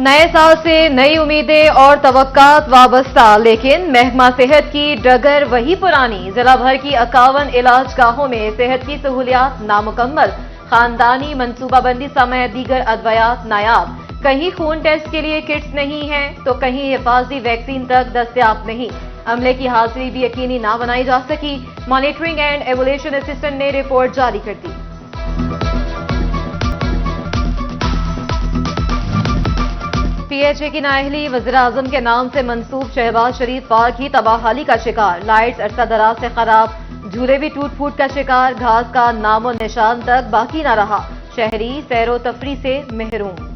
नए साल से नई उम्मीदें और तवक्कात वाबस्ता, लेकिन महकमा सेहत की डगर वही पुरानी। जिला भर की 51 इलाजगाहों में सेहत की सहूलियात नामुकम्मल, खानदानी मनसूबाबंदी समेत दीगर अद्वियात नायाब। कहीं खून टेस्ट के लिए किट्स नहीं है तो कहीं हिफाजती वैक्सीन तक दस्तयाब नहीं। अमले की हाजिरी भी यकीनी ना बनाई जा सकी। मॉनिटरिंग एंड एवोल्यूशन असिस्टेंट ने रिपोर्ट जारी कर दी। पीएचए की नाअहली वज़ीर-ए-आज़म के नाम से मंसूब शहबाज शरीफ पार्क ही तबाहाली का शिकार। लाइट्स अरसा दराज से खराब, झूले भी टूट फूट का शिकार, घास का नामो निशान तक बाकी न रहा। शहरी सैरो तफरी से महरूम।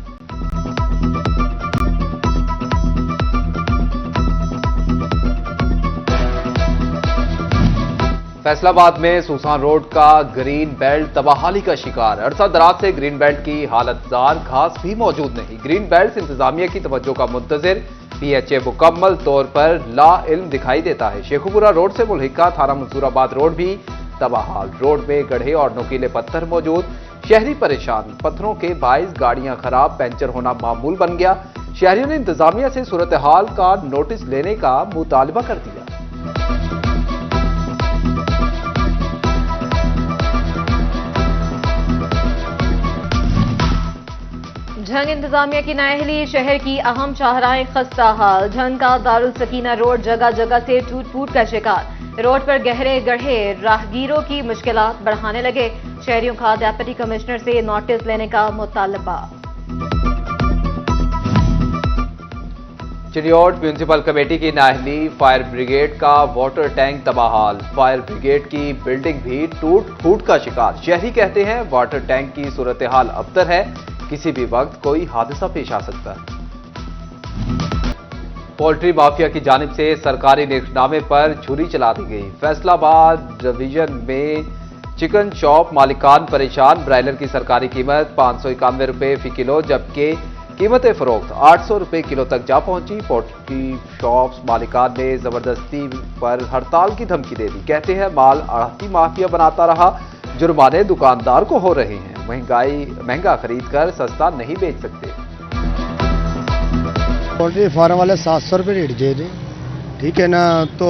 फैसलाबाद में सुसान रोड का ग्रीन बेल्ट तबाहाली का शिकार। अरसा दराज से ग्रीन बेल्ट की हालत जार, घास भी मौजूद नहीं। ग्रीन बेल्ट इंतजामिया की तवज्जो का मुंतजिर। पीएचए मुकम्मल तौर पर ला इल्म दिखाई देता है। शेखुपुरा रोड से मुल्हिका थाना मंसूराबाद रोड भी तबाहाल। रोड में गड्ढे और नुकीले पत्थर मौजूद। शहरी परेशान, पत्थरों के बाइस गाड़ियां खराब, पंचर होना मामूल बन गया। शहरियों ने इंतजामिया से सूरत हाल का नोटिस लेने का मुतालबा कर दिया। झंग इंतजामिया की नाअहली, शहर की अहम शाहराएं खस्ता हाल। झंग का दारुल सकीना रोड जगह जगह से टूट फूट का शिकार। रोड पर गहरे गड्ढे राहगीरों की मुश्किलात बढ़ाने लगे। शहरियों का डेप्यूटी कमिश्नर से नोटिस लेने का मुतालबा। चिड़ियोट म्यूनिसिपल कमेटी की नाअहली, फायर ब्रिगेड का वाटर टैंक तबाहाल। फायर ब्रिगेड की बिल्डिंग भी टूट फूट का शिकार। शहरी कहते हैं वाटर टैंक की सूरत हाल अबतर है, किसी भी वक्त कोई हादसा पेश आ सकता है। पोल्ट्री माफिया की जानिब से सरकारी निर्खनामे पर छुरी चला दी गई। फैसलाबाद डिवीजन में चिकन शॉप मालिकान परेशान। ब्रायलर की सरकारी कीमत 591 रुपए फी किलो, जबकि कीमत फरोख्त 800 रुपए किलो तक जा पहुंची। पोल्ट्री शॉप्स मालिकान ने जबरदस्ती पर हड़ताल की धमकी दे दी। कहते हैं माल आढ़ती माफिया बनाता रहा, जुर्माने दुकानदार को हो रहे हैं। महंगा खरीद कर सस्ता नहीं बेच सकते। पोल्ट्री फार्म वाले 700 रुपये रेट दे दें, ठीक है ना। तो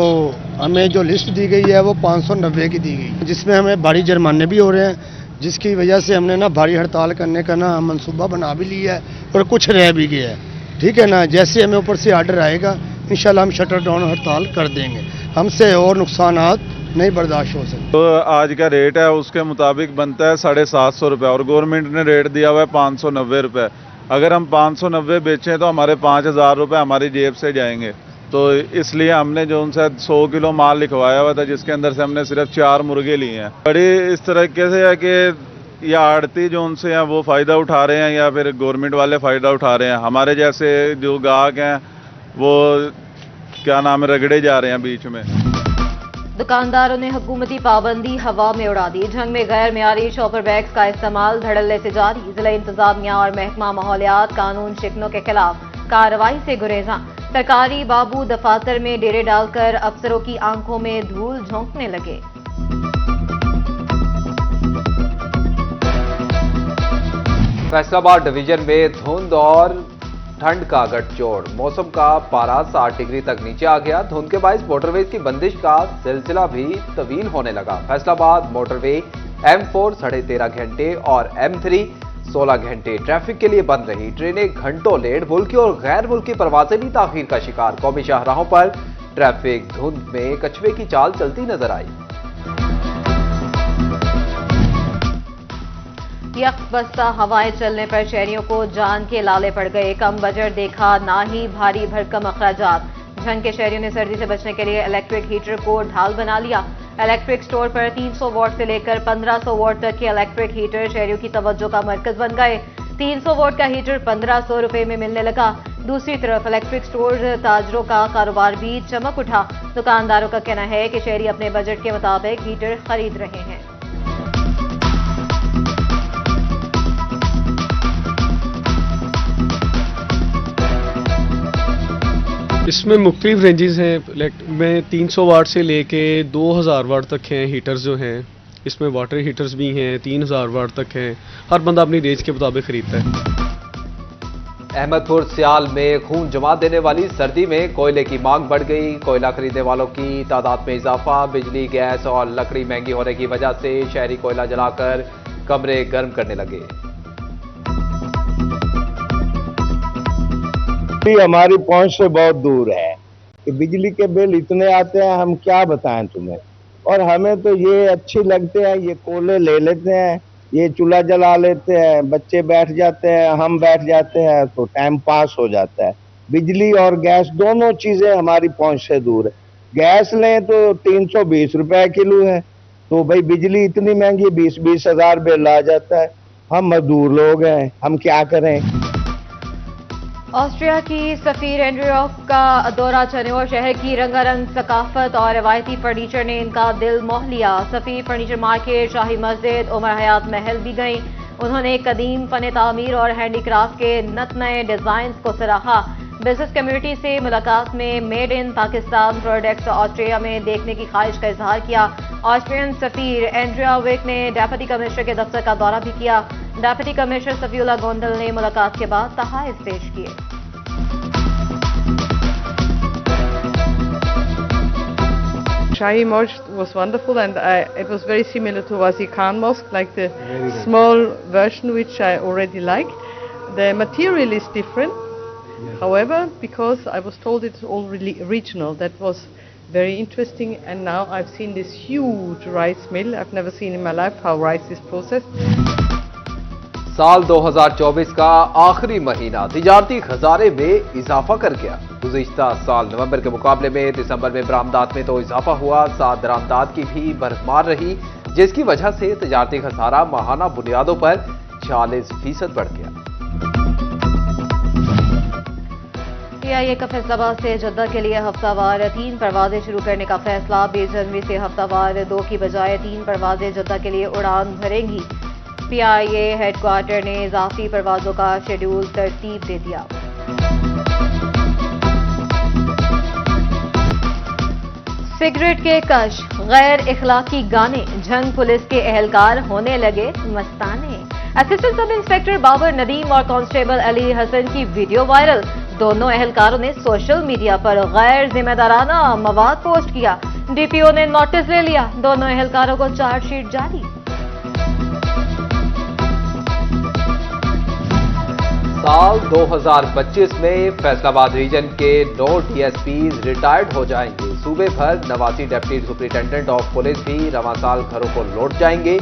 हमें जो लिस्ट दी गई है वो 590 की दी गई, जिसमें हमें भारी जुर्माने भी हो रहे हैं, जिसकी वजह से हमने ना भारी हड़ताल करने का ना मंसूबा बना भी लिया है और कुछ रह भी गया है, ठीक है ना। जैसे हमें ऊपर से आर्डर आएगा इंशाल्लाह हम शटर डाउन हड़ताल कर देंगे। हमसे और नुकसानात नहीं बर्दाश्त हो सकते। तो आज का रेट है उसके मुताबिक बनता है 750 रुपये और गवर्नमेंट ने रेट दिया हुआ है 590 रुपये। अगर हम 590 बेचें तो हमारे 5000 रुपये हमारी जेब से जाएंगे। तो इसलिए हमने जो उनसे 100 किलो माल लिखवाया हुआ था, जिसके अंदर से हमने सिर्फ 4 मुर्गे लिए हैं। बड़ी इस तरीके से है कि या आड़ती जो उनसे हैं वो फ़ायदा उठा रहे हैं या फिर गवर्नमेंट वाले फ़ायदा उठा रहे हैं। हमारे जैसे जो गाहक हैं वो क्या नाम है रगड़े जा रहे हैं बीच में। दुकानदारों ने हुकूमती पाबंदी हवा में उड़ा दी। झंग में गैर मियारी शॉपर बैग्स का इस्तेमाल धड़ल्ले से जारी। जिला इंतजामिया और महकमा माहौलियात कानून शिकनों के खिलाफ कार्रवाई से गुरेजा। सरकारी बाबू दफातर में डेरे डालकर अफसरों की आंखों में धूल झोंकने लगे। फैसलाबाद डिवीजन में धुंध और ठंड का गठजोड़। मौसम का पारा 60 डिग्री तक नीचे आ गया। धुंध के बायस मोटरवेज की बंदिश का सिलसिला भी तवील होने लगा। फैसलाबाद मोटरवे M4 13.5 घंटे और M3 16 घंटे ट्रैफिक के लिए बंद रही। ट्रेनें घंटों लेट, मुल्की और गैर मुल्की परवाजें भी ताखीर का शिकार। कौमी शाहराहों पर ट्रैफिक धुंध में कछुए की चाल चलती नजर आई। यकबस्ता हवाएं चलने पर शहरियों को जान के लाले पड़ गए। कम बजट देखा, ना ही भारी भरकम अखराजात। झंग के शहरियों ने सर्दी से बचने के लिए इलेक्ट्रिक हीटर को ढाल बना लिया। इलेक्ट्रिक स्टोर पर 300 वॉट से लेकर 1500 वॉट तक के इलेक्ट्रिक हीटर शहरियों की तवज्जो का मरकज बन गए। 300 वॉट का हीटर 1500 रुपए में मिलने लगा। दूसरी तरफ इलेक्ट्रिक स्टोर ताजरों का कारोबार भी चमक उठा। दुकानदारों का कहना है कि शहरी अपने बजट के मुताबिक हीटर खरीद रहे हैं। इसमें मुख्तलिफ रेंजेस हैं। में 300 वाट से लेके 2000 वाट तक हैं हीटर्स जो हैं। इसमें वाटर हीटर्स भी हैं, 3000 वाट तक हैं। हर बंदा अपनी रेंज के मुताबिक खरीदता है। अहमदपुर सियाल में खून जमा देने वाली सर्दी में कोयले की मांग बढ़ गई। कोयला खरीदने वालों की तादाद में इजाफा। बिजली, गैस और लकड़ी महंगी होने की वजह से शहरी कोयला जलाकर कमरे गर्म करने लगे। हमारी पहुंच से बहुत दूर है कि बिजली के बिल इतने आते हैं, हम क्या बताएं तुम्हें। और हमें तो ये अच्छी लगते हैं, ये कोयले ले लेते हैं, ये चूल्हा जला लेते हैं, बच्चे बैठ जाते हैं, हम बैठ जाते हैं, तो टाइम पास हो जाता है। बिजली और गैस दोनों चीजें हमारी पहुंच से दूर है। गैस लें तो 320 रुपए किलो है, तो भाई बिजली इतनी महंगी, 20-20 हजार बिल आ जाता है। हम मजदूर लोग हैं, हम क्या करें। ऑस्ट्रिया की सफीर एंड्रिया का दौरा चनेवर शहर की रंगारंग सकाफत और रवायती फर्नीचर ने इनका दिल मोह लिया। सफीर फर्नीचर मार्केट, शाही मस्जिद, उमर हयात महल भी गईं। उन्होंने कदीम फन तामीर और हैंडीक्राफ्ट के नत नए डिजाइन को सराहा। बिजनेस कम्युनिटी से मुलाकात में made in Pakistan products Austria में देखने की ख्वाहिश का इजहार किया। ऑस्ट्रियन सफीर एंड्रिया विक ने डेप्यूटी कमिश्नर के दफ्तर का दौरा भी किया। डेप्यूटी कमिश्नर सफीउल्लाह गोंदल ने मुलाकात के बाद तहाइफ पेश किए। Shahi Mosque was wonderful, and it was very similar to Wazir Khan Mosque, like the small version which I already liked. The material is different, however, because I was told it's all really regional, that was very interesting. And now I've seen this huge rice mill. I've never seen in my life how rice is processed. साल 2024 का आखिरी महीना तिजारती खजाने में इजाफा कर गया। गुज़िश्ता साल नवंबर के मुकाबले में दिसंबर में बरामदात में तो इजाफा हुआ, साथ दरामदात की भी बरकरार रही, जिसकी वजह से तिजारती खसारा माहाना बुनियादों पर 40% बढ़ गया। PIA का फैसलाबाद से जद्दा के लिए हफ्तावार 3 परवाजें शुरू करने का फैसला। 20 जनवरी से हफ्तावार 2 की बजाय 3 परवाजें जद्दा के लिए उड़ान भरेंगी। PIA हेडक्वार्टर ने इजाफी परवाजों का शेड्यूल तरतीब दे दिया। सिगरेट के कश, गैर इखलाकी गाने, झंग पुलिस के एहलकार होने लगे मस्ताने। Assistant sub inspector Babar Nadeem और कांस्टेबल अली हसन की वीडियो वायरल। दोनों एहलकारों ने सोशल मीडिया पर गैर जिम्मेदाराना मवाद पोस्ट किया। DPO ने नोटिस ले लिया। दोनों एहलकारों को चार्जशीट जारी। साल 2025 में फैसलाबाद रीजन के 9 DSPs रिटायर्ड हो जाएंगे। सूबे भर 89 डिप्टी सुपरिटेंडेंट ऑफ पुलिस भी रवां साल घरों को लौट जाएंगे।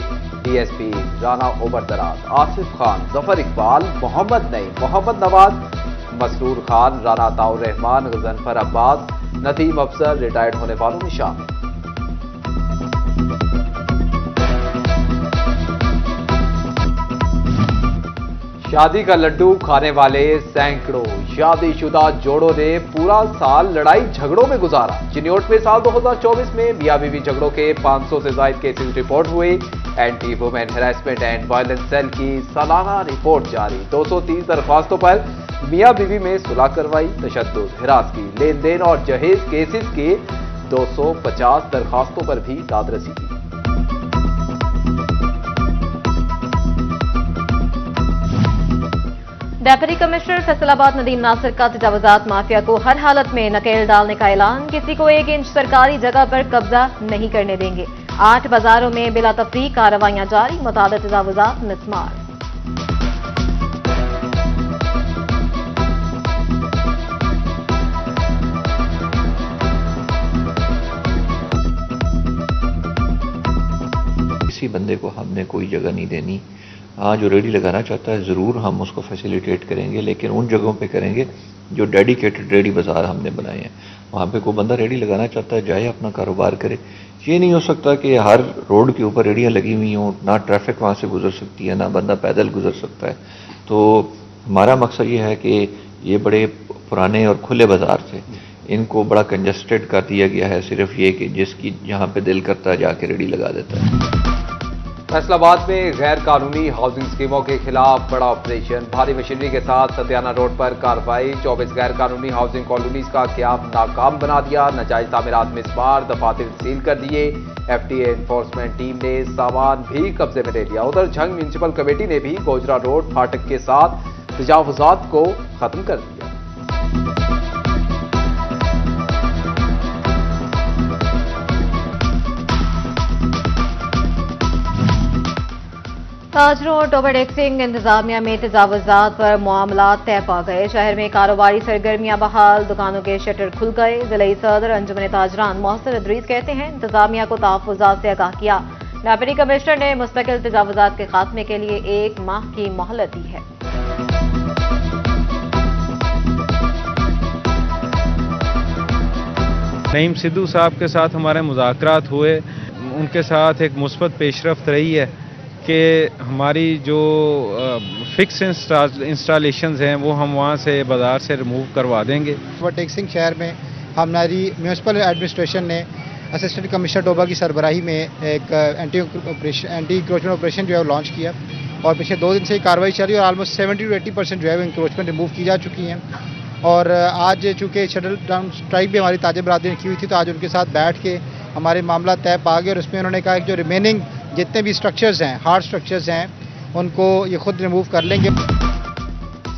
DSP राना ओबरदराज, आसिफ खान, जफर इकबाल, मोहम्मद नईम, मोहम्मद नवाज, मसरूर खान, राना ताउर रहमान, गजनफर अब्बास, नदीम अफसर रिटायर्ड होने वालों में शामिल। शादी का लड्डू खाने वाले सैकड़ों शादीशुदा जोड़ों ने पूरा साल लड़ाई झगड़ों में गुजारा। चिन्योट में साल 2024 में मियां बीवी झगड़ों के 500 से ज्यादा केसेस रिपोर्ट हुए। Anti women harassment and violence cell की सालाना रिपोर्ट जारी। 230 दरख्वास्तों पर मियां बीवी में सुलह करवाई। तशद्दुद, हिरासगी, लेन देन और जहेज केसेस के 250 दरख्वास्तों पर भी दादरसी की। डेप्यूटी कमिश्नर फैसलाबाद नदीम नासिर का तजावुजात माफिया को हर हालत में नकेल डालने का ऐलान। किसी को 1 इंच सरकारी जगह पर कब्जा नहीं करने देंगे। 8 बाजारों में बिला तफरीक कार्रवाइयां जारी। मुताबिक तजावुजात मिसमार। किसी बंदे को हमने कोई जगह नहीं देनी। हाँ, जो रेडी लगाना चाहता है ज़रूर हम उसको फैसिलिटेट करेंगे, लेकिन उन जगहों पे करेंगे जो डेडिकेटेड रेडी बाज़ार हमने बनाए हैं। वहाँ पे कोई बंदा रेडी लगाना चाहता है, जाए अपना कारोबार करे। ये नहीं हो सकता कि हर रोड के ऊपर रेडियाँ लगी हुई हों, ना ट्रैफिक वहाँ से गुजर सकती है, ना बंदा पैदल गुजर सकता है। तो हमारा मकसद ये है कि ये बड़े पुराने और खुले बाज़ार थे, इनको बड़ा कंजस्टेड कर दिया गया है। सिर्फ ये कि जिसकी जहाँ पे दिल करता है जाके रेडी लगा देता है। फैसलाबाद में गैर कानूनी हाउसिंग स्कीमों के खिलाफ बड़ा ऑपरेशन। भारी मशीनरी के साथ सत्याना रोड पर कार्रवाई। 24 गैर कानूनी हाउसिंग कॉलोनीज का क्याम नाकाम बना दिया। नाजायज तामीरात में इस्मार, दफातर सील कर दिए। FTA एनफोर्समेंट टीम ने सामान भी कब्जे में ले लिया। उधर झंग म्यूनिसिपल कमेटी ने भी गोजरा रोड फाटक के साथ तजावुजात को खत्म कर दिया। ताजरों और ओवरटैक्सिंग इंतजामिया में तजावुजात पर मामला तय पा गए। शहर में कारोबारी सरगर्मियां बहाल, दुकानों के शटर खुल गए। जिले सदर अंजुमन ताजरान मोहसिन अदरीस कहते हैं, इंतजामिया को तहफ्फुजात से आगाह किया। डिप्टी कमिश्नर ने मुस्तकिल तजावुजात के खात्मे के लिए 1 माह की मोहलत दी है। नईम सिद्धू साहब के साथ हमारे मुज़ाकरात हुए, उनके साथ एक मुस्बत पेशरफ्त रही है कि हमारी जो फिक्स इंस्टॉलेशंस हैं वो हम वहाँ से बाज़ार से रिमूव करवा देंगे। ओवरटैक्सिंग शहर में हमारी म्यूनसिपल एडमिनिस्ट्रेशन ने असिस्टेंट कमिश्नर डोबा की सरबराही में एक एंटी इंक्रोचमेंट ऑपरेशन जो है लॉन्च किया और पिछले 2 दिन से कार्रवाई चल रही है और ऑलमोस्ट 70 to 80% जो है इंक्रोचमेंट रिमूव की जा चुकी हैं। और आज चूँकि शटल डाउन स्ट्राइक भी हमारी ताजे बरादरी ने की हुई थी, तो आज उनके साथ बैठ के हमारे मामला तय पा गए और उसमें उन्होंने कहा कि जो रिमेनिंग जितने भी स्ट्रक्चर्स हैं, हार्ड स्ट्रक्चर्स हैं, उनको ये खुद रिमूव कर लेंगे।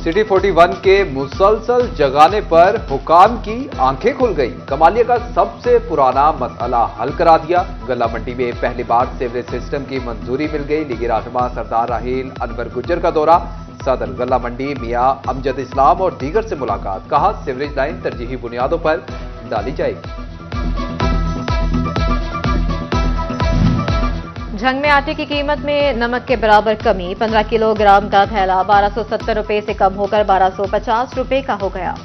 सिटी 41 के मुसलसल जगाने पर हुकाम की आंखें खुल गई। कमालिया का सबसे पुराना मसला हल करा दिया। गल्ला मंडी में पहली बार सीवरेज सिस्टम की मंजूरी मिल गई। लीगी रहनुमा सरदार राहील अनवर गुज्जर का दौरा। सदर गल्ला मंडी मियां अमजद इस्लाम और दीगर से मुलाकात। कहा, सीवरेज लाइन तरजीही बुनियादों पर डाली जाएगी। झंग में आटे की कीमत में नमक के बराबर कमी। 15 किलोग्राम का थैला 1270 रुपए से कम होकर 1250 रुपए का हो गया।